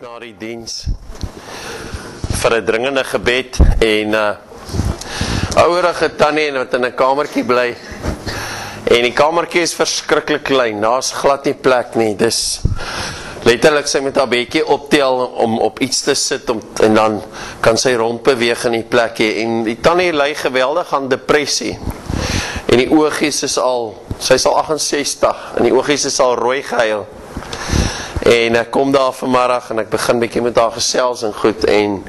na die diens vir 'n dringende gebed en ouerige tannie wat in 'n kamertjie bly en die kamertjie is verskriklik klein, daar's glad nie plek nie, dis letterlik sy met haar bedjie optel om op iets te sit en dan kan sy rondbeweeg in die plekkie en die tannie ly geweldig aan depressie en die oogies is sy is al 68 en die oogies is al rooi gehuil. En ek kom daar vanmiddag en ek begin bietjie met haar gesels en goed en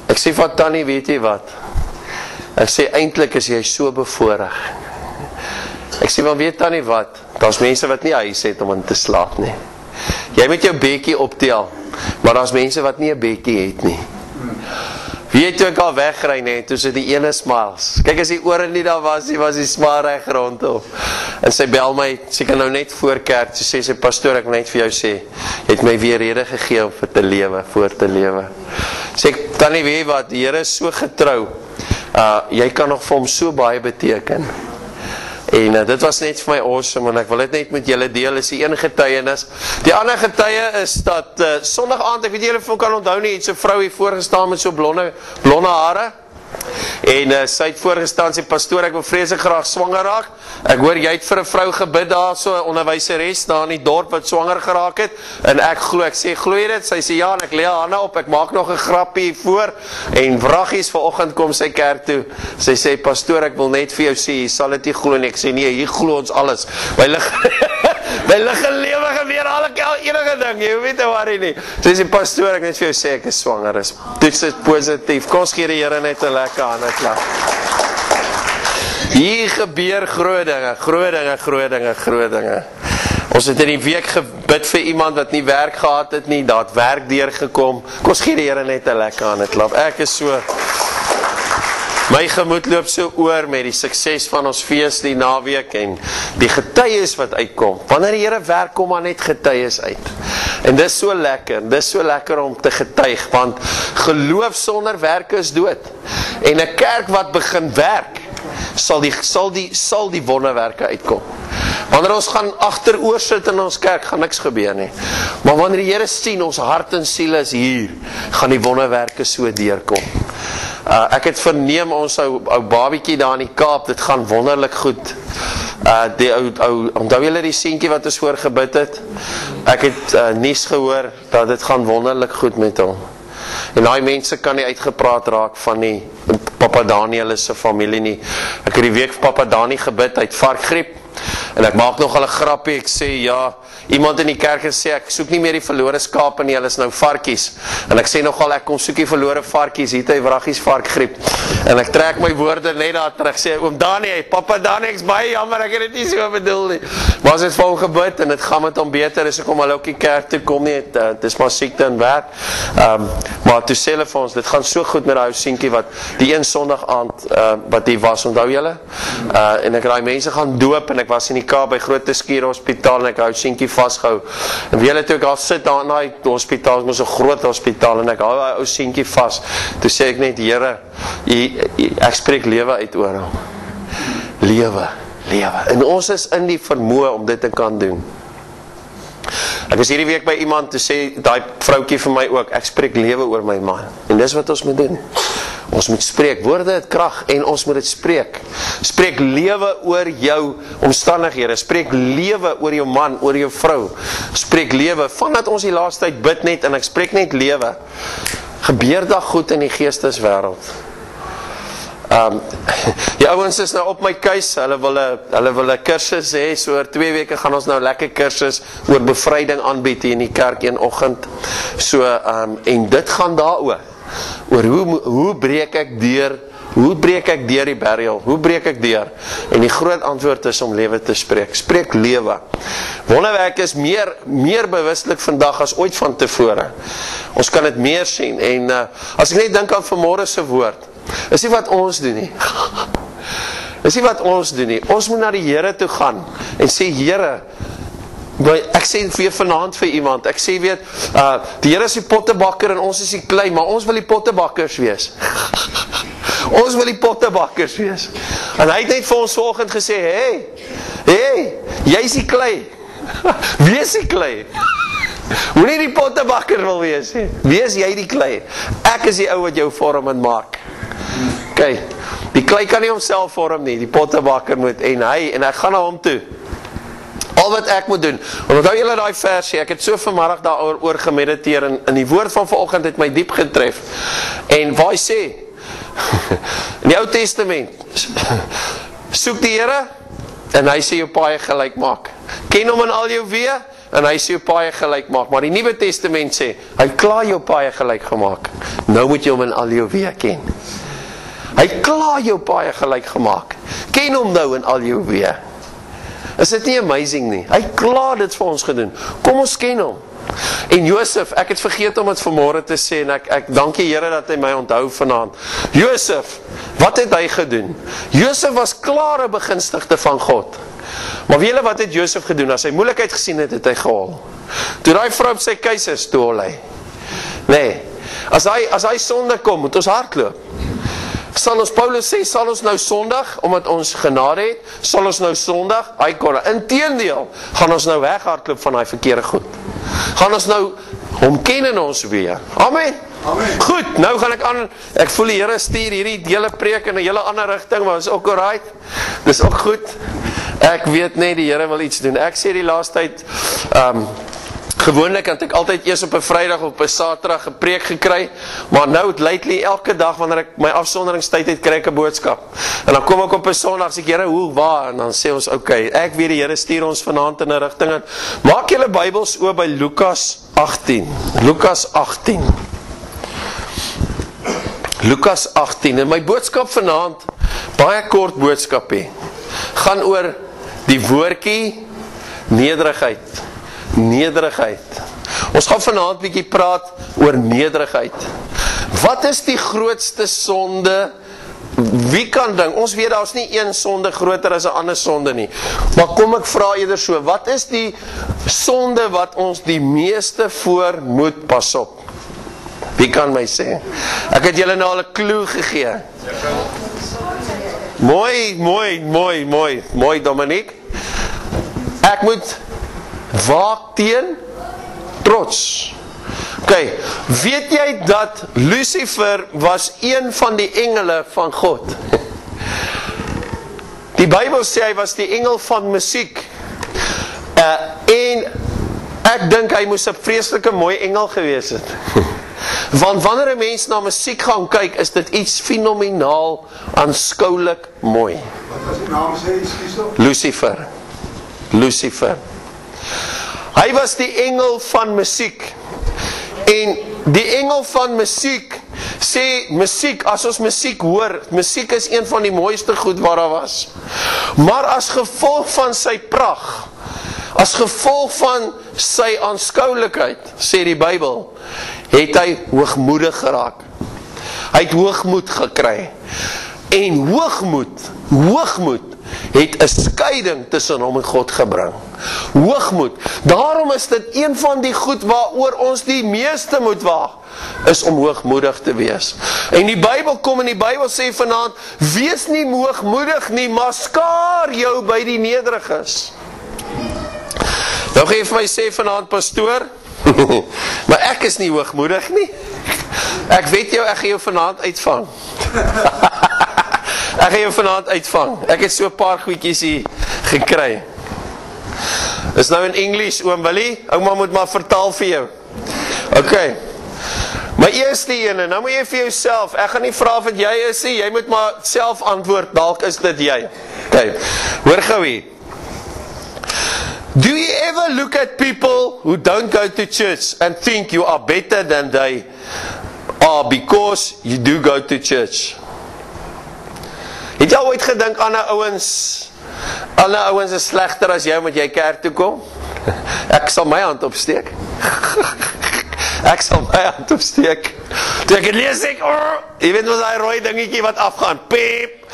ek sê van tannie, weet jy wat? Ek sê eintlik is jy so bevoorreg. Ek sê van weet tannie wat? Daar's mense wat nie huis het om in te slaap nie. Jy moet jou bedjie optel, maar daar's mense wat nie 'n bedjie het nie. Weet jy ek al wegry nie, toe sit die ene smiles. Kyk as die ore nie daar was die smaal reg rondom. En sy bel my, sy kan nou net voor kerk, sy sê sy pastoor, ek wil net vir jou sê, jy het my weer rede gegee om vir te lewe, voor te lewe. Sê ek, tannie weet wat, die Here is so getrou, jy kan nog vir hom so baie beteken. En dit was net vir my awesome, en ek wil dit net met julle deel, is die een getuienis. Die ander getuie is dat Sondag aand, ek weet julle kan onthou nie, het so vrou hier voorgestaan met so blonde hare, en sy het voorgestaan, sy pastoor, ek wil vreeslik graag swanger raak. Ek hoor, jy het vir 'n vrou gebid daar, so 'n onderwyseres daar in die dorp wat swanger geraak het, en ek sê, glo jy dit? Sy sê ja, en ek lê haar hande op, ek maak nog 'n grapie voor, en wraggies vanoggend kom sy kerk toe. Sy sê, pastoor, ek wil net vir jou sê, jy sal dit nie glo nie. Ek sê, nee, hier glo ons alles. By lig en lewe gebeur enige ding, jy weet nie waar nie. Sy sê, pastoor, ek net vir jou sê, ek is swanger is. Toets is positief. Kom ons gee die Here net 'n lekker hande klap. Hier gebeur groot dinge. Ons het in die week gebid vir iemand wat nie werk gehad het nie, daar het werk deurgekom. Kom ons gee die Here net 'n lekker hande klap. Ek is so, my gemoed loop so oor met die sukses van ons fees die naweek en die getuies wat uitkom. Wanneer die Here werk, kom maar net getuies uit. En dis so lekker om te getuig, want geloof sonder werke is dood. En 'n kerk wat begin werk, sal die wonderwerke uitkom. Wanneer ons gaan agteroor sit in ons kerk, gaan niks gebeur nie. Maar wanneer die Here sien, ons hart en siel is hier, gaan die wonderwerke so deurkom. Ek het verneem ons ou babietjie daar in die Kaap, dit gaan wonderlik goed. Die onthou julle die seentjie wat ons voor gebid het? Ek het nuus gehoor dat dit gaan wonderlik goed met hom. En daai mense kan nie uitgepraat raak van die Papa Daniel se familie nie. Ek het die week vir Papa Dani gebid, hy het varkgriep. En ek maak nog al 'n grappie, ek sê ja, iemand in die kerk sê, ek soek nie meer die verlore skape nie, hulle is nou varkies. En ek sê nogal, ek kom soek die verlore varkies, hier het hy wraggies varkgriep. En ek trek my woorde net daar terug, sê, oom Dani, Papa Dani, ek's baie jammer, ek het dit nie so bedoel nie. Maar as het vir hom gebid, en het gaan met hom beter, is ek om al ook die kerk toe kom nie, het is maar siekte en werk. Maar toe sê hulle vir ons, dit gaan so goed met die ou seentjie, wat die een Sondag aand, wat die was, onthou julle? En ek daai mense gaan doop, en ek was in die Kaap by Grote Skuur Hospitaal en ek hou seentjie vasgehou. En weet julle toe ek al sit daar in daai hospitaal, ons 'n groot hospitaal en ek hou daai ou seentjie vas. Toe sê ek net, Here, ek spreek lewe uit oor hom. Lewe. En ons is in die vermoë om dit te kan doen. Ek was hierdie week by iemand te sê, daai vroutjie vir my ook, ek spreek lewe oor my man. En dis wat ons moet doen. Ons moet spreek, woorde het krag en ons moet dit spreek. Spreek lewe oor jou omstandighede, spreek lewe oor jou man, oor jou vrou. Spreek lewe, vandat ons die laaste tyd bid net en ek spreek net lewe. Gebeur daar goed in die geesteswêreld. Die ouens is nou op my keus, hulle wil 'n kursus hê, so oor 2 weke gaan ons nou lekker kursus oor bevryding aanbied hier in die kerk een oggend. So, en dit gaan daaroor, oor hoe breek ek deur die burial, hoe breek ek deur? En die groot antwoord is om lewe te spreek, spreek lewe. Wonderwerk is meer bewustelik vandag as ooit van tevore. Ons kan dit meer sien, en as ek net dink aan vanmôre se woord, is nie wat ons doen nie. Ons moet na die Here toe gaan en sê, Here, ek sê weer vanaand vir iemand, ek sê weet, die Here is die pottebakker en ons is die klei, maar ons wil die pottebakkers wees. Ons wil die pottebakkers wees. En hy het net vir ons vanoggend gesê, hey, jy is die klei. Wees die klei. Moenie die pottebakker wil wees nie. Wees jy die klei. Ek is die ou wat jou vorm en maak. Okay, die klei kan nie homself vorm nie, die pottebakker moet, en ek gaan na hom toe. Al wat ek moet doen, want onthou julle daai versie, ek het so vanmiddag daaroor gemediteer, en die woord van vanoggend het my diep getref, en waar hy sê, in die Ou Testament, soek die Here, en hy sê jou paaie gelyk maak. Ken hom in al jou weë, en hy sê jou paaie gelyk maak. Maar die Nuwe Testament sê, hy klaar jou paaie gelyk gemaak. Nou moet jy hom in al jou weë ken. Hy klaar jou paaie gelyk gemaak. Ken hom nou in al jou weë. Is dit nie amazing nie? Hy klaar dit vir ons gedoen. Kom ons ken hom. En Josef, ek het vergeet om het vanmôre te sê, en ek dank die Here dat hy my onthou vanaand. Josef, wat het hy gedoen? Josef was klare begunstigde van God. Maar weet julle wat het Josef gedoen? As hy moeilikheid gesien het, het hy gehuil. Toe daai vrou op sy keisers toe huil hy. Nee, as hy sonde kom, moet ons hardloop. Sal ons, Paulus sê, sal ons nou sondig, omdat ons genade het, sal ons nou sondig, hy kon, inteendeel, gaan ons nou weghardloop van die verkeerde goed. Gaan ons nou hom ken in ons weer. Amen. Amen. Goed, nou gaan ek voel die Here stuur hierdie hele preek in 'n hele ander rigting, maar is ook alright. Dis ook goed. Ek weet net die Here wil iets doen. Ek sê die laaste tyd, gewoonlik het ek altyd eers op 'n Vrydag of op 'n Saterdag 'n preek gekry, maar nou lately elke dag wanneer ek my afsonderingstyd het, kry ek 'n boodskap. En dan kom ek op 'n Sondag, sê ek, Here, hoe, waar? En dan sê ons, okay, ek weet die Here stuur ons vanaand in 'n rigting in. Maak julle Bybels oop by Lukas 18. Lukas 18. Lukas 18. En my boodskap vanaand, baie kort boodskapie, gaan oor die woordjie nederigheid. Nederigheid. Ons gaan vanaand bietjie praat oor nederigheid. Wat is die grootste sonde? Wie kan dink? Ons weet daar's nie een sonde groter as 'n ander sonde nie. Maar kom ek vra eerder so, wat is die sonde wat ons die meeste voor moet pas op? Wie kan my sê? Ek het julle nou al 'n klou gegee. Mooi Dominiek. Ek moet waak teen trots. Okay, weet jy dat Lucifer was een van die engele van God? Die Bybel sê hy was die engel van musiek. En ek dink hy moes 'n vreeslike mooi engel gewees het. Want wanneer 'n mens na musiek gaan kyk, is dit iets fenomenaal, aanskoulik mooi. Wat was die naam sê? Lucifer. Lucifer. Hy was die engel van musiek. En die engel van musiek sê, musiek, as ons musiek hoor, musiek is een van die mooiste goed wat daar was. Maar as gevolg van sy pragt, as gevolg van sy aanskoulikheid, sê die Bybel, het hy hoogmoedig geraak. Hy het hoogmoed gekry. En hoogmoed het 'n skeiding tussen hom en God gebring. Hoogmoed. Daarom is dit een van die goed waaroor ons die meeste moet waag, is om hoogmoedig te wees. En die Bybel kom en die Bybel sê vanaand, wees nie hoogmoedig nie, maar skaar jou by die nederiges. Nou gaan jy vir my sê vanaand, pastoor, maar ek is nie hoogmoedig nie. Ek weet jou, ek gaan jou vanaand uitvang. Ek gaan jou vanaand uitvang. Ek het so 'n paar goedjies hier gekry. Is nou in English, oom Willie. Ouma moet maar vertaal vir jou. Okay. My eerste ene, nou moet jy vir jouself, ek gaan nie vra of dit jy is nie, jy moet maar self antwoord, dalk is dit jy. Okay. Hoor gou hier. Do you ever look at people who don't go to church and think you are better than they are because you do go to church? Het jy ooit gedink, ander ouens is slegter as jou, moet jy kerk toe kom? Ek sal my hand opsteek. Ek sal my hand opsteek. Toe ek het lees, ek, jy weet wat die rooi dingetjie wat afgaan, piep.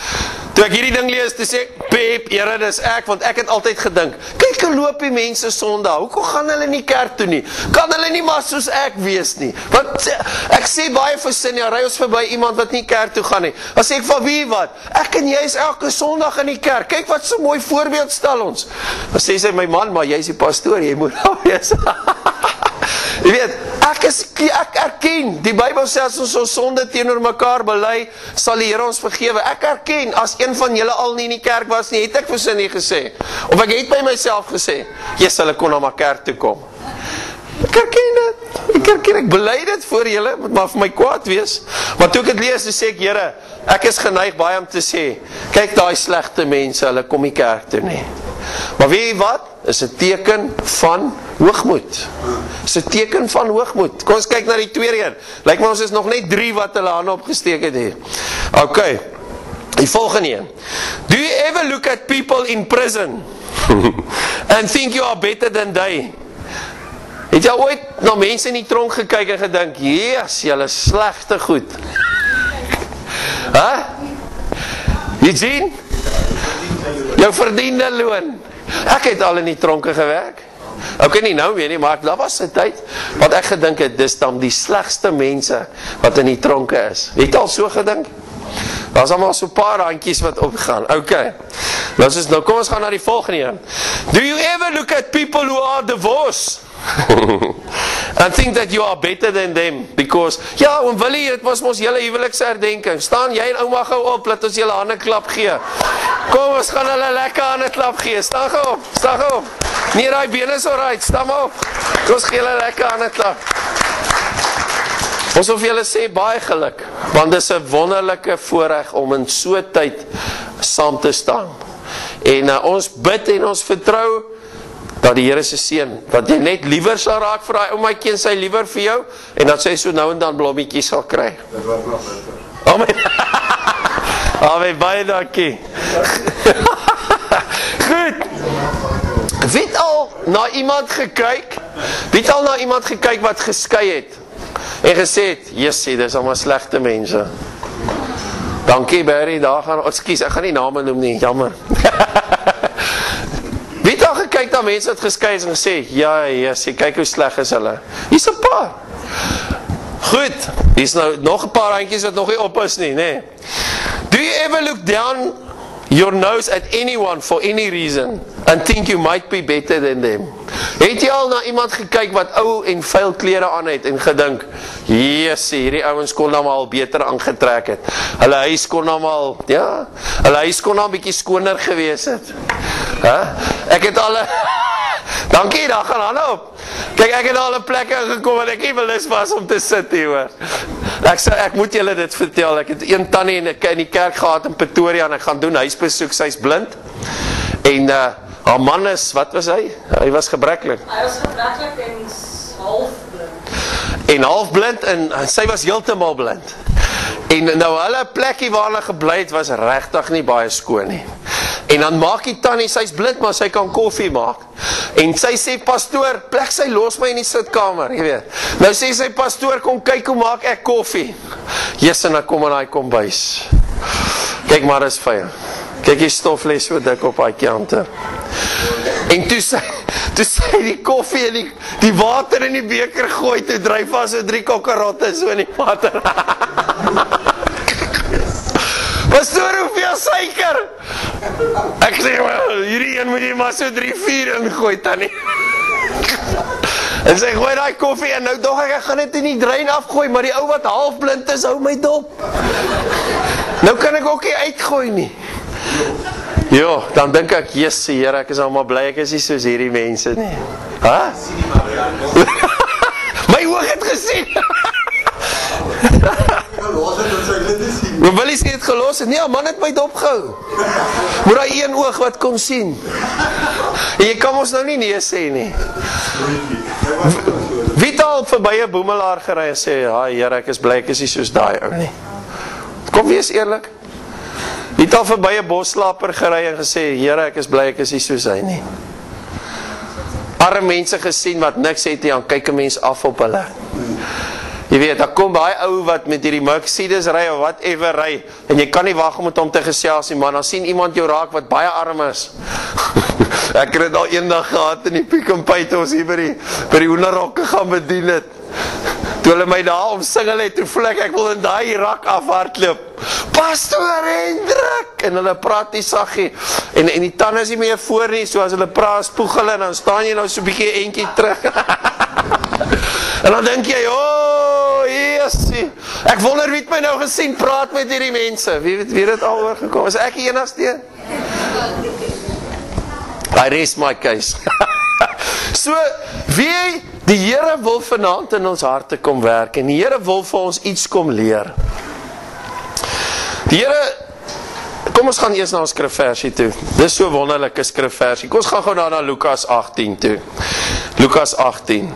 Toe ek hierdie ding lees, toe sê ek, piep, Here, dis ek, want ek het altyd gedink, kyk, hoe loop die mense Sondag, hoekom gaan hulle nie kerk toe nie? Kan hulle nie maar soos ek wees nie? Want ek sê baie vir sin, ja, ry ons verby iemand wat nie kerk toe gaan nie. Dan sê ek, van wie wat? Ek en jy is elke Sondag in die kerk, kyk wat so mooi voorbeeld stel ons. Dan sê sy, my man, maar jy is die pastoor, jy moet nou wees. Jy weet, ek erken, die Bybel sê as ons ons sonde teenoor mekaar bely, sal die Here ons vergewe. Ek erken, as een van julle al nie in die kerk was nie, het ek vir sy nie gesê. Of ek het by myself gesê, yes, hulle kon na my kerk toe kom. Ek erken dit, ek bely dit voor julle, maar vir my kwaad wees. Maar toe ek het lees, sê ek, Here, ek is geneig baie om te sê, kyk daai slegte mense, hulle kom nie kerk toe nie. Maar weet jy wat? Is 'n teken van hoogmoed. Is 'n teken van hoogmoed. Kom ons kyk na die tweede een. Lyk my ons is nog net 3 wat hulle hande opgesteek het hier. Okay. Die volgende een. Do you ever look at people in prison and think you are better than they? Het jy ooit na mense in die tronk gekyk en gedink, yes, julle slegte goed. Jy sien? Jou verdiende loon. Ek het al in die tronke gewerk. Ok, nie nou meer nie, maar daar was 'n tyd wat ek gedink het, dis dan die slegste mense wat in die tronke is. Het al so gedink? Daar is allemaal so paar handjies wat opgaan. Ok, nou kom ons gaan na die volgende een. Do you ever look at people who are divorced and think that you are better than them? Because, ja, oom Willie, het was ons hele huweliksherdenking. Staan jy en ouma gou op, laat ons julle hande klap gee. Kom, ons gaan hulle lekker hande klap gee. Staan gou op. Nee, die bene is alright, staan maar op. Ons gee hulle lekker hande klap. Ons wil vir julle sê baie geluk, want dit is 'n wonderlike voorreg om in so tyd saam te staan. En ons bid en ons vertrou dat die Here se seën, dat jy net liewer sal raak vir daai oumaatjie en sy liewer vir jou, en dat sy so nou en dan blommetjies sal kry. Dit was nog beter. Amen. Amen, baie dankie. Goed. Wie het al na iemand gekyk wat geskei het? En gesê het, jessie, dis allemaal slegte mense. Dankie Barry, daar gaan, ekskuus, ek gaan nie name noem nie, jammer. Wie het al gekyk na mense wat geskei is en gesê, ja, jessie, kyk hoe sleg is hulle. Hier is 'n paar. Goed, hier is nou nog 'n paar handjies wat nog nie op is nie, nee. Do you ever look down your nose at anyone for any reason and think you might be better than them? Het jy al na iemand gekyk wat ou en vuil klere aan het en gedink, yes, hierdie ouens kon nou al beter aangetrek het. Hulle huis kon nou al, ja, hulle huis kon nou 'n bietjie skoner gewees het. Ek het al dankie, daar gaan hande op. Kyk, ek het al 'n plek ingekom wat ek nie belus was om te sit hier, hoor. Ek moet julle dit vertel, ek het een tannie in die kerk gehad in Pretoria en ek gaan doen huisbesoek, sy is blind. En haar man is, wat was hy? Hy was gebreklik. Hy was gebreklik en halfblind. En halfblind en sy was heeltemal blind. En nou hulle plekkie waar hulle gebly het was regtig nie baie skoon nie. En dan maak die tannie, sy's blind, maar sy kan koffie maak. En sy sê, pastoor, plek sy los my in die sitkamer, jy weet. Nou sê sy, pastoor, kom kyk hoe maak ek koffie. Yes, en dan kom in die kombuis. Kyk maar, is vuil. Kyk die stofles so dik op die kante. En toe sy die koffie en die water in die beker gooi, toe dryf was so 3 kokkerotte so in die water. Pastoor, hoeveel suiker? Ek sê, hierdie een moet jy maar so 3-4 ingooi, tannie. En sy gooi die koffie en nou dog ek gaan dit in die drein afgooi, maar die ou wat halfblind is, hou my dop. Nou kan ek ook nie uitgooi nie. Jo, dan dink ek, Jesse, Here, ek is allemaal bly, ek is nie soos hierdie mense nie. My oog het gesien. Maar wil jy sê het gelos het? Nee, man het my dopgehou. Moet hy een oog wat kon sien. En jy kan ons nou nie nee sê nie. Wie het al verby 'n boemelaar gery en sê, Here, ek is bly, ek is nie soos daai ou nie. Kom wees eerlik. Wie het al verby 'n bosslaper gery en gesê, Here, ek is bly, ek is nie soos hy nie. Arme mense gesien wat niks het nie, dan kyk 'n mens af op hulle. Jy weet, daar kom baie ou wat met hierdie Mercedes ry of whatever ry, en jy kan nie wag om met hom te gesels nie, maar dan sien iemand jou raak wat baie arm is. Ek het dit al eendag gehad in die Pick n Pay toe ons hier by die hoenderhokke gaan bedien het. Toe hulle my daar omsingel het, toe voel ek wil in daai rak afhardloop. Pastoor Hendrik! En hulle praat nie saggie. En die tande is nie meer voor nie, so as hulle praat, spoeg hulle, en dan staan jy nou so 'n bietjie eentjie terug. En dan dink jy, Jesusie, ek wonder wie het my nou gesien praat met hierdie mense. Wie het dit al oorgekom? Is ek die enigste? I rest my case. So, die Here wil vanaand in ons harte kom werk, en die Here wil vir ons iets kom leer. Die Here, kom ons gaan eers na ons skrifversie toe. Dis so wonderlike skrifversie. Kom ons gaan gou na Lukas 18 toe. Lukas 18.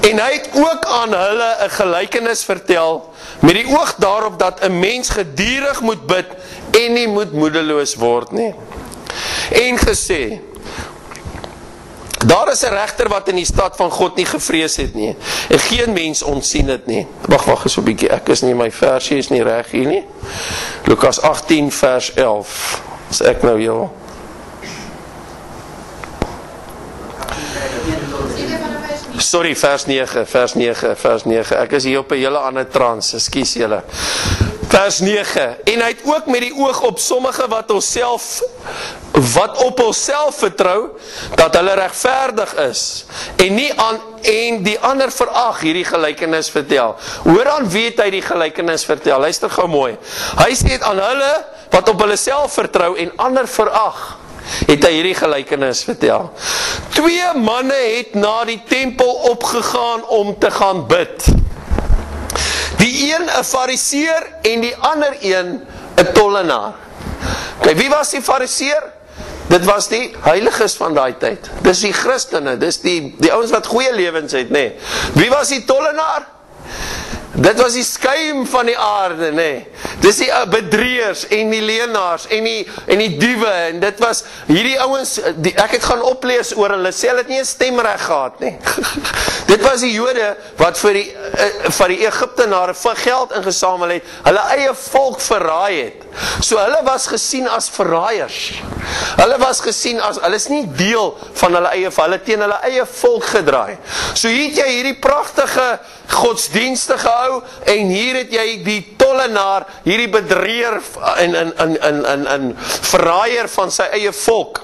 En hy het ook aan hulle 'n gelykenis vertel, met die oog daarop dat 'n mens gedurig moet bid, en nie moet moedeloos word nie. En gesê, daar is 'n regter wat in die stad van God nie gevrees het nie, en geen mens ontsien dit nie. Wag eens 'n bietjie, ek is nie, my versie is nie reg hier nie. Lukas 18 vers 11, as ek nou heel. Sorry, vers 9, ek is hier op 'n hele ander trans, ekskuus julle. Vers 9, en hy het ook met die oog op sommige wat op hulself vertrou, dat hulle regverdig is, en die ander verag, hierdie gelykenis vertel. Hoor aan wie het hy die gelykenis vertel? Luister gou mooi. Hy sê het aan hulle wat op hulle self vertrou en ander verag, het hy hierdie gelykenis vertel. 2 manne het na die tempel opgegaan om te gaan bid. Die een 'n fariseer en die ander een 'n tollenaar. Okay, wie was die fariseer? Dit was die heiliges van daai tyd. Dis die Christene, dis die ouens wat goeie lewens het, nê. Wie was die tollenaar? Dit was die skuim van die aarde, nê. Dis die bedrieërs en die leenaars en die diewe, en dit was hierdie ouens, ek het gaan oplees oor hulle, sê hulle het nie 'n stemreg gehad nie. Dit was die Jode wat vir die Egiptenare vir geld ingesamel het, hulle eie volk verraai het. So hulle was gesien as verraaiers. Hulle was gesien as, hulle is nie deel van hulle teen hulle eie volk gedraai. So hier het jy hierdie pragtige godsdienstige ou, en hier het jy die tollenaar, hierdie bedrieër en verraaier van sy eie volk.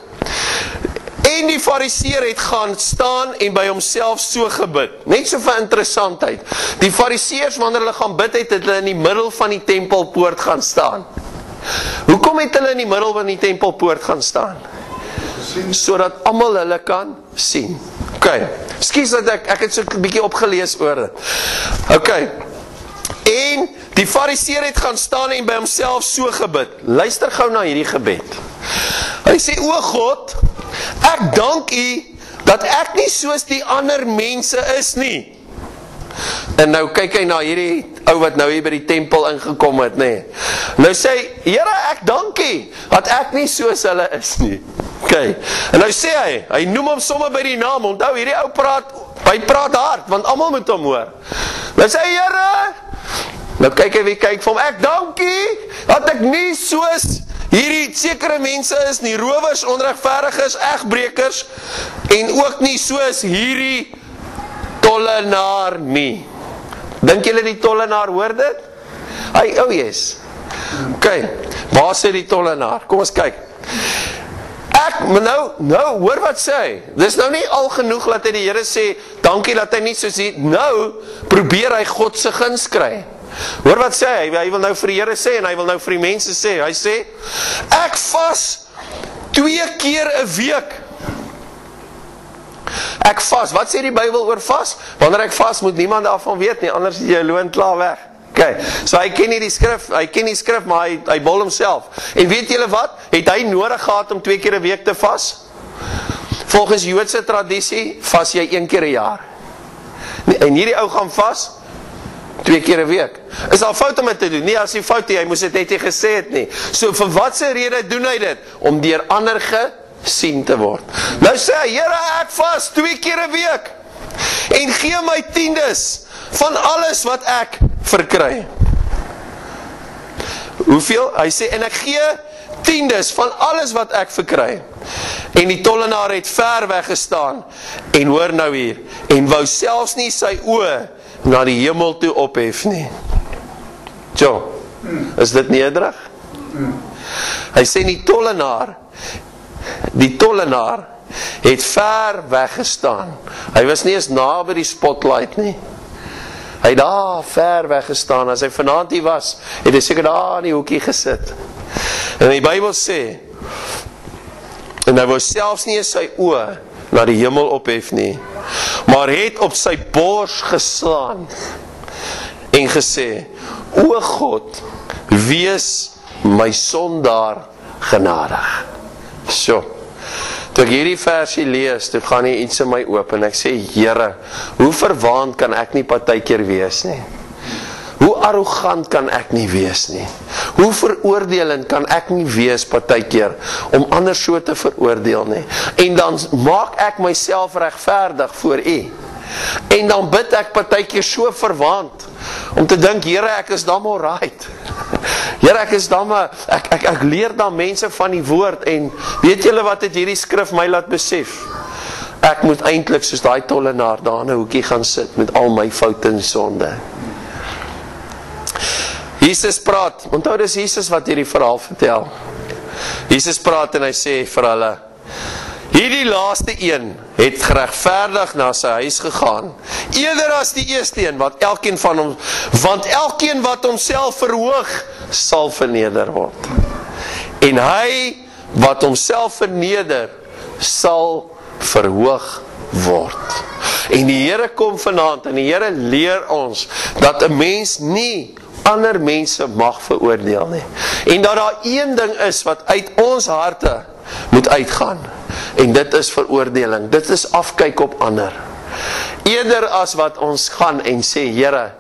En die fariseer het gaan staan en by homself so gebid. Net so vir interessantheid. Die fariseërs, wanneer hulle gaan bid het hulle in die middel van die tempelpoort gaan staan. Hoekom het hulle in die middel van die tempelpoort gaan staan? Sodat almal hulle kan sien. Okay, ekskuus dat ek het so 'n bietjie opgelees oor dit. Okay, en die fariseer het gaan staan en by homself so gebid. Luister gou na hierdie gebed. Hy sê, o God, ek dank U dat ek nie soos die ander mense is nie. En nou kyk hy na hierdie ou wat nou hier by die tempel ingekom het, nê. Nou sê hy, Here, ek dank U dat ek nie soos hulle is nie. Okay. En nou sê hy noem hom sommer by die naam. Onthou, hierdie ou hy praat hard, want almal moet hom hoor. Nou sê hy, Here, nou kyk hy wie kyk vir hom, ek dank U dat ek nie soos hierdie sekere mense is nie, rowers, onregverdiges, egbrekers, en ook nie soos hierdie tollenaar nie. Dink julle die tollenaar hoor dit? Yes. Okay, waar sê die tollenaar? Kom ons kyk. Nou, hoor wat sê hy. Dis nou nie al genoeg dat hy die Here sê, dankie dat hy nie soos hy, nou probeer hy God se guns kry. Hoor wat sê hy, hy wil nou vir die Here sê, en hy wil nou vir die mense sê, hy sê, ek vas 2 keer 'n week. Ek vas, wat sê die Bybel oor vas? Wanneer ek vas, moet niemand daarvan weet nie, anders is jou loon klaar weg. Okay, so hy ken nie die skrif, maar hy bol homself. En weet julle wat? Het hy nodig gehad om 2 keer 'n week te vas? Volgens Joodse tradisie, vas jy 1 keer 'n jaar. En hierdie ou gaan vas 2 keer 'n week. Is al fout om dit te doen? Nee, as hy fout hy moes dit net nie gesê het nie. So vir watse rede doen hy dit? Om deur ander gesien te word. Nou sê hy, Here, ek vas 2 keer 'n week. En gee my 10des van alles wat ek verkry. Hoeveel? Hy sê, en ek gee 10des van alles wat ek verkry. En die tollenaar het ver weggestaan, en hoor nou hier, en wou selfs nie sy oë na die hemel toe ophef nie. Is dit nederig? Hy sê die tollenaar het ver weggestaan. Hy was nie eens na by die spotlight nie. Hy het daar ver weggestaan. As hy vanaand hier was, het hy seker daar in die hoekie gesit. En die Bybel sê, en hy wou selfs nie eens sy oë na die hemel ophef nie, maar het op sy bors geslaan en gesê, o God, wees my sondaar genadig. So, toe ek hierdie versie lees, toe gaan hier iets in my oop, en ek sê, Here, hoe verwaand kan ek nie partykeer wees nie? Hoe arrogant kan ek nie wees nie? Hoe veroordelend kan ek nie wees partykeer om ander so te veroordeel nie? En dan maak ek myself regverdig voor U. En dan bid ek partykeer so verwaand om te dink, Here, ek is dan alright. Here, ek is dan maar, ek leer dan mense van die woord, en weet julle wat het hierdie skrif my laat besef? Ek moet eintlik soos daai tollenaar daar in 'n hoekie gaan sit met al my foute en sonde. Jesus praat, onthou dis Jesus wat hierdie verhaal vertel. Jesus praat en hy sê vir hulle, hierdie laaste een het geregverdig na sy huis gegaan, eerder as die eerste een, want elkeen wat homself verhoog, sal verneder word. En hy wat homself verneder, sal verhoog word. En die Here kom vanaand, en die Here leer ons, dat 'n mens nie ander mense mag veroordeel nie. En dat daar een ding is wat uit ons harte moet uitgaan. En dit is veroordeling. Dit is afkyk op ander. Eerder as wat ons gaan en sê, Here,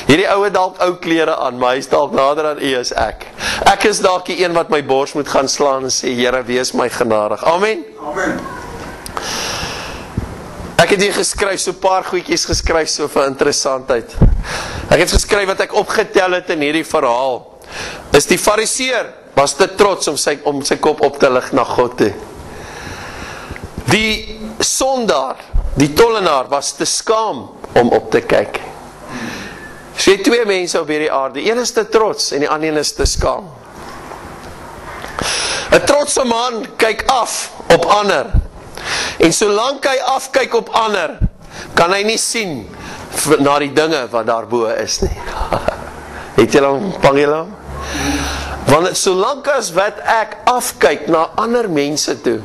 hierdie ouwe dalk ou klere aan, maar hy is dalk nader aan U as ek. Ek is dalk die een wat my bors moet gaan slaan en sê, Here, wees my genadig. Amen. Amen. Ek het hier geskryf, so paar goedjies geskryf, so vir interessantheid. Ek het geskryf wat ek opgetel het in hierdie verhaal, is die fariseer was te trots om sy kop op te lig na God toe. Die sondaar, die tollenaar, was te skaam om op te kyk. So jy twee mense op hierdie aarde, een is te trots en die ander een is te skaam. 'n trotse man kyk af op ander, en solank hy afkyk op ander, kan hy nie sien na die dinge wat daarbo is nie. Het jy hom, vang jy hom? Want solank as wat ek afkyk na ander mense toe,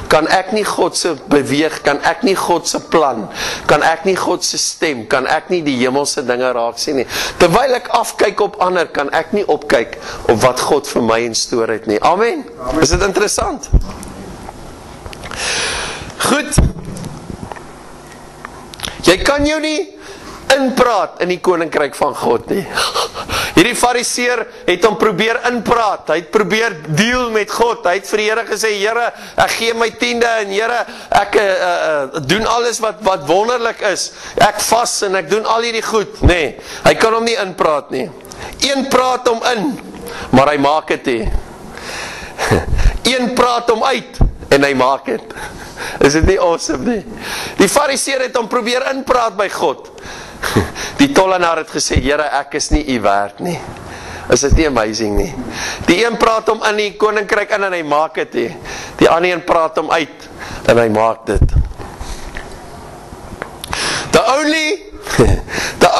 kan ek nie God se beweeg, kan ek nie God se plan, kan ek nie God se stem, kan ek nie die hemelse dinge raak sien nie. Terwyl ek afkyk op ander, kan ek nie opkyk op wat God vir my in store het nie. Amen. Is dit interessant? Goed. Jy kan jou nie inpraat in die koninkryk van God nie. Hierdie fariseer het hom probeer inpraat, hy het probeer deal met God, hy het vir die Here gesê, Here, ek gee my 10de, en Here, ek doen alles wat wonderlik is, ek vas en ek doen al hierdie goed, nee, hy kan hom nie inpraat nie. Een praat hom in, maar hy maak het nie. Een praat hom uit, en hy maak het. Is dit nie awesome nie? Die fariseer het hom probeer inpraat by God. Die tollenaar het gesê, Here, ek is nie U werd nie. Is dit nie amazing nie? Die een praat hom in die koninkryk in en hy maak het nie. Die ander een praat hom uit en hy maak dit. The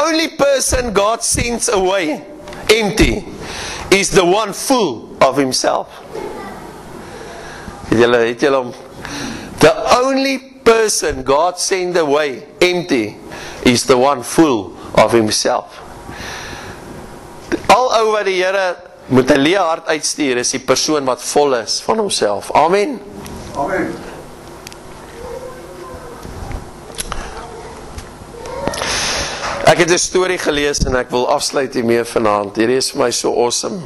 only person God sends away empty is the one full of himself. Het julle hom? The only person God sent away empty is the one full of himself. Al ou wat die Here met 'n leë hart uitstuur, is die persoon wat vol is van homself. Amen. Amen. Ek het 'n storie gelees en ek wil afsluit hiermee vanaand. Hierdie is vir my so awesome.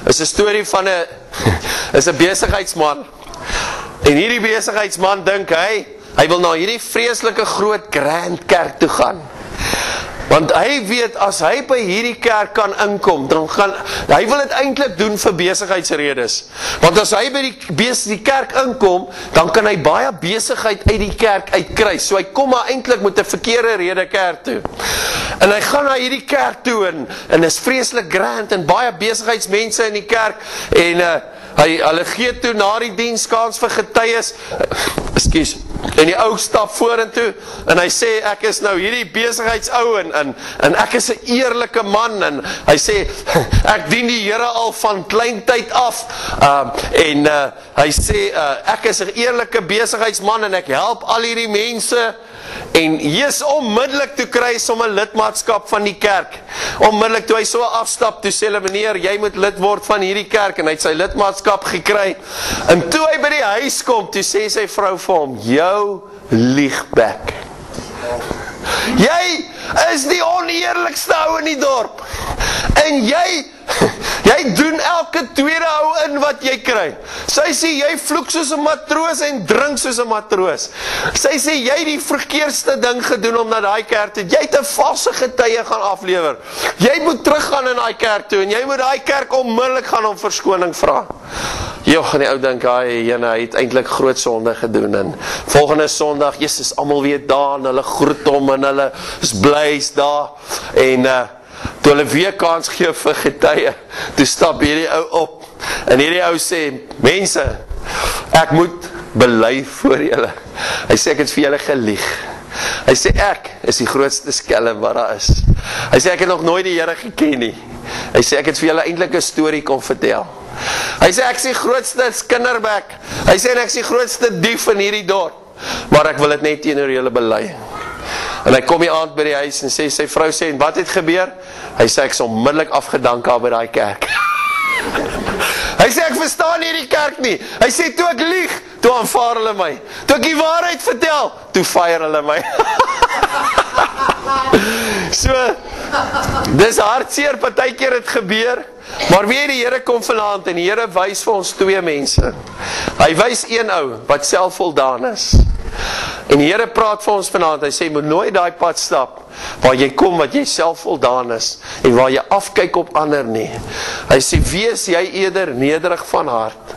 Is 'n storie van 'n besigheidsman. En hierdie besigheidsman dink hy wil na hierdie vreeslike groot grand kerk toe gaan. Want hy weet, as hy by hierdie kerk kan inkom, dan hy wil dit eintlik doen vir besigheidsredes. Want as hy by die kerk inkom, dan kan hy baie besigheid uit die kerk uitkry. So hy kom maar eintlik met 'n verkeerde rede kerk toe. En hy gaan na hierdie kerk toe, en is vreeslik grand, en baie besigheidsmense in die kerk, en hulle gee toe na die diens kans vir getuies, ekskuus, en die ou stap vorentoe, en hy sê, ek is nou hierdie besigheidsou, en ek is 'n eerlike man, en hy sê, ek dien die Here al van klein tyd af, hy sê, ek is 'n eerlike besigheidsman, en ek help al hierdie mense, en Jesus onmiddellik toe kry sommer lidmaatskap van die kerk. Onmiddellik toe hy so afstap, toe sê hulle, meneer, jy moet lid word van hierdie kerk, en hy het sy lidmaatskap gekry. En toe hy by die huis kom, toe sê sy vrou vir hom, jou liegbek. Jy is die oneerlikste ou in die dorp. En jy doen elke tweede ou in wat jy kry. Sy sê, jy vloek soos 'n matroos en drink soos 'n matroos. Sy sê, jy het die verkeerdste ding gedoen om na daai kerk toe. Jy het 'n valse getuie gaan aflewer. Jy moet teruggaan in daai kerk toe, en jy moet daai kerk onmiddellik gaan om verskoning vra. Joh, en die ou dink, hy het eintlik groot sonde gedoen, en volgende Sondag, Jesus, almal weet daar, en hulle groet hom, en hulle is bly daar, en toe hulle weer kans gee vir getuie, toe stap hierdie ou op, en hierdie ou sê, mense, ek moet bely voor julle. Hy sê, ek het vir julle gelieg. Hy sê, ek is die grootste skelm wat daar is. Hy sê, ek het nog nooit die Here geken nie. Hy sê, ek het vir julle eintlik 'n storie kom vertel. Hy sê, ek is die grootste kinderbek. Hy sê, ek is die grootste dief in hierdie dorp, maar ek wil dit net teenoor julle bely. En hy kom die aand by die huis en sê, sy vrou sê, en wat het gebeur? Hy sê, ek is onmiddellik afgedank daar by die kerk. Hy sê, ek verstaan nie die kerk nie. Hy sê, toe ek lieg, toe aanvaar hulle my. Toe ek die waarheid vertel, toe fire hulle my. So, dis hartseer, partykeer het gebeur, maar weer die Here kom vanaand, en die Here wys vir ons twee mense. Hy wys een ou, wat selfvoldaan is. En die Here praat vir ons vanaand, hy sê, moet nooit daai pad stap, waar jy kom, wat jy selfvoldaan is, en waar jy afkyk op ander nie. Hy sê, wees jy eerder nederig van hart,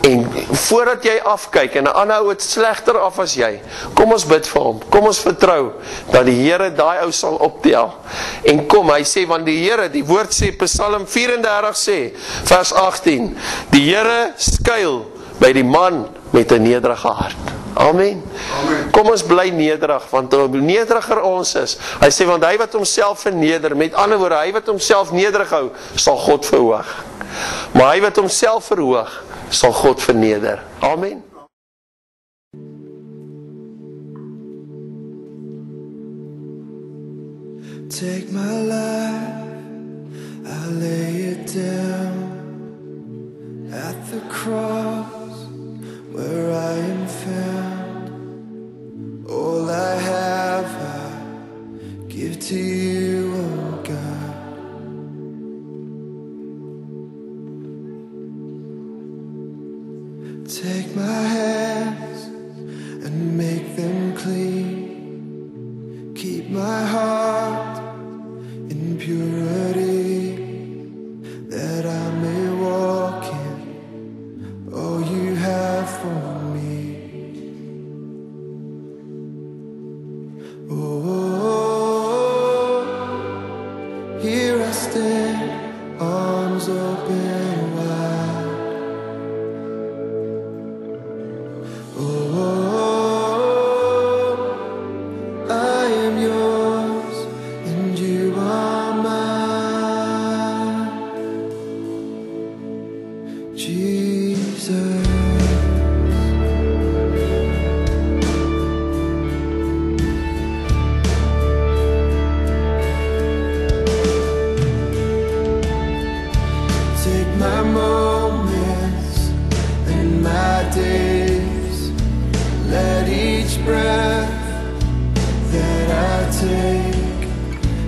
en voordat jy afkyk, en 'n ander ou het slegter af as jy, kom ons bid vir hom, kom ons vertrou, dat die Here daai ou sal optel, en kom, hy sê, want die Here, die woord sê, Psalm 34 sê, vers 18, die Here skuil by die man met 'n nederige hart. Amen. Amen. Kom ons bly nederig, want hoe nederiger ons is, hy sê, want hy wat homself verneder, met ander woorde, hy wat homself nederig hou, sal God verhoog. Maar hy wat homself verhoog, sal God verneder. Amen. Take my life, I lay it down at the cross where I am found. All I have I give to you, oh God. Take my hands and make them clean. Keep my heart in purity, that I may walk in all you have for me. Oh, here I stand, arms open wide. Oh, I am yours and you are mine, Jesus. Take my moments and my days, let each breath that I take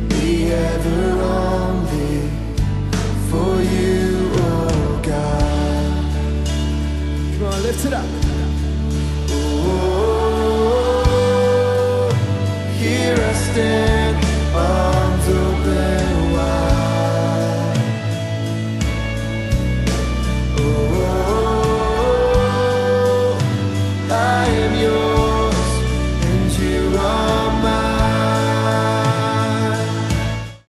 be ever only for you, oh God. Come on, lift it up. Oh, here I stand, arms open wide. Oh, I am yours.